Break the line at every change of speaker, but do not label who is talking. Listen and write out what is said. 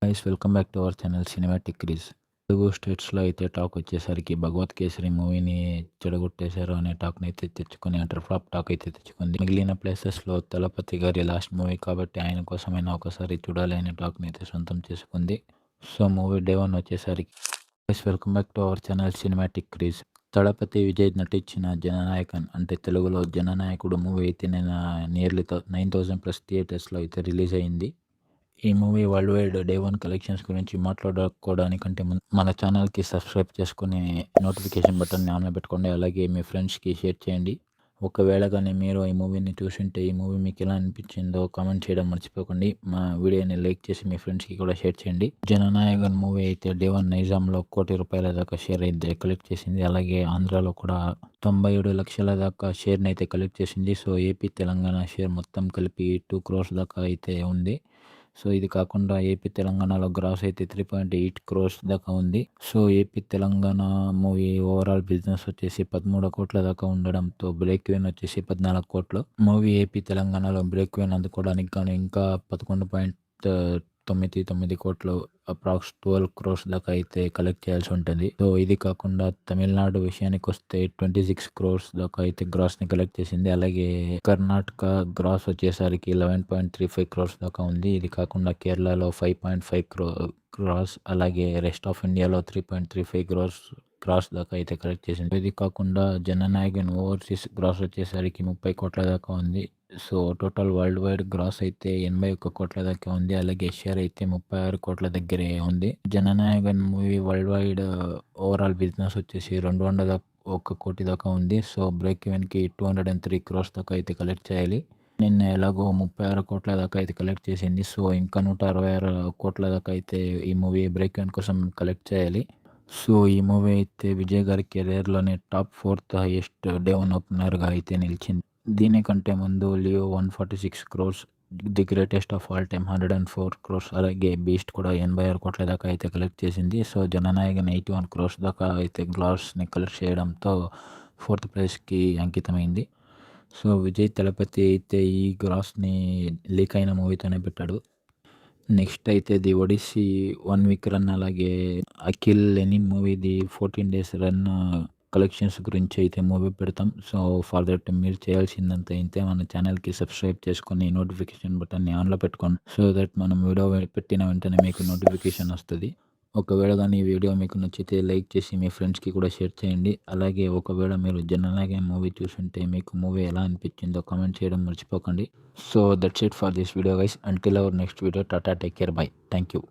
Guys welcome back to our channel cinematic craze. Telugu స్టేట్స్లో అయితే talk వచ్చేసరికి భగవత్ కేసరి మూవీని చెడగొట్టేశారు అనే టాక్ని అయితే తెచ్చుకొని అంటర్ ఫ్లాప్ టాక్ అయితే తెచ్చుకుంది. మిగిలిన ప్లేసెస్లో తలపతి గారి లాస్ట్ మూవీ కాబట్టి ఆయన కోసమైనా ఒకసారి చూడాలి అనే టాక్ని అయితే సొంతం చేసుకుంది. సో మూవీ డే 1 వచ్చేసరికి guys welcome back to our channel cinematic craze. Thalapathy Vijay నటించిన జననాయకన్ అంటే తెలుగులో జననాయకుడు మూవీ అయితే నేను నియర్లీ 9,000+ థియేటర్స్లో అయితే రిలీజ్ అయింది. ఈ movie world wide day 1 collections గురించి మాట్లాడుకోవడానికంటే ముందు మన ఛానల్కి సబ్స్క్రైబ్ చేసుకుని నోటిఫికేషన్ బటన్ని ఆన్లో పెట్టుకోండి. అలాగే మీ ఫ్రెండ్స్కి షేర్ చేయండి. ఒకవేళ కానీ మీరు ఈ మూవీని చూసుంటే ఈ మూవీ మీకు ఎలా అనిపించిందో కామెంట్ చేయడం మర్చిపోకండి. మా వీడియోని లైక్ చేసి మీ ఫ్రెండ్స్కి కూడా షేర్ చేయండి. జననాయకన్ మూవీ అయితే డే 1 నైజాంలో ₹1,00,00,000 దాకా షేర్ అయితే కలెక్ట్ చేసింది. అలాగే ఆంధ్రాలో కూడా 97 లక్షల దాకా షేర్ని అయితే కలెక్ట్ చేసింది. సో ఏపీ తెలంగాణ షేర్ మొత్తం కలిపి 2 crores దాకా అయితే ఉంది. సో ఇది కాకుండా ఏపీ తెలంగాణలో గ్రాస్ అయితే 3.8 crores దాకా ఉంది. So AP Telangana movie overall business వచ్చేసి 13 కోట్ల దాకా ఉండడంతో బ్రేక్ ఈవెన్ వచ్చేసి 14 కోట్లు. మూవీ ఏపీ తెలంగాణలో బ్రేక్ ఈవెన్ అందుకోవడానికి కానీ ఇంకా 11.99 కోట్లు అప్రాక్స్ 12 crores దాకా అయితే కలెక్ట్ చేయాల్సి ఉంటుంది. సో ఇది కాకుండా తమిళనాడు విషయానికి వస్తే 26 crores దాకా అయితే గ్రాస్ని కలెక్ట్ చేసింది. అలాగే కర్ణాటక గ్రాస్ వచ్చేసరికి 11.35 crores దాకా ఉంది. ఇది కాకుండా కేరళలో 5.5 crores అలాగే రెస్ట్ ఆఫ్ ఇండియాలో 3.35 crores దాకా అయితే కలెక్ట్ చేసింది. ఇది కాకుండా జననాయకన్ ఓవర్సీస్ గ్రాస్ వచ్చేసరికి 30 కోట్ల దాకా ఉంది. So total worldwide gross అయితే 81 కోట్ల దాకా ఉంది. అలాగే షేర్ అయితే 36 కోట్ల దగ్గరే ఉంది. Jana Nayagan movie world wide overall business వచ్చేసి 201 కోటి దాకా ఉంది. సో బ్రేక్ ఈవెన్కి 203 crores దాకా అయితే కలెక్ట్ చేయాలి. నిన్న ఎలాగో 36 కోట్ల దాకా అయితే కలెక్ట్ చేసింది. సో ఇంకా 166 కోట్ల దాకా అయితే ఈ మూవీ బ్రేక్ ఈవెన్ కోసం కలెక్ట్ చేయాలి. సో ఈ మూవీ అయితే విజయ్ గారి కెరీర్లోనే టాప్ 4th హైయెస్ట్ డే 1 ఓపెనర్గా అయితే నిలిచింది. దీనికంటే ముందు Leo 146 crores, the greatest of all time 104 crores, అలాగే బీస్ట్ కూడా 86 కోట్ల దాకా అయితే కలెక్ట్ చేసింది. సో జననాయకన్ 81 crores దాకా అయితే గ్రాస్ని కలెక్ట్ చేయడంతో 4th ప్లేస్కి అంకితమైంది. సో విజయ్ తలపతి అయితే ఈ గ్రాస్ని లీక్ అయిన మూవీతోనే పెట్టాడు. నెక్స్ట్ అయితే ది ఒడిస్సీ 1 week రన్, అలాగే అఖిల్ లెనిన్ మూవీది 14 days రన్ కలెక్షన్స్ గురించి అయితే మూవీ పెడతాం. సో ఫర్ దట్ మీరు చేయాల్సిందంతా ఇంతే, మన ఛానల్కి సబ్స్క్రైబ్ చేసుకొని నోటిఫికేషన్ బటన్ని ఆన్లో పెట్టుకోండి. సో దట్ మనం వీడియో పెట్టిన వెంటనే మీకు నోటిఫికేషన్ వస్తుంది. ఒకవేళ కానీ ఈ వీడియో మీకు నచ్చితే లైక్ చేసి మీ ఫ్రెండ్స్కి కూడా షేర్ చేయండి. అలాగే ఒకవేళ మీరు జననాయకన్ మూవీ చూసుంటే మీకు మూవీ ఎలా అనిపించిందో కామెంట్ చేయడం మర్చిపోకండి. So that's it for this video guys. Until our next video, Tata, take care, by, thank you.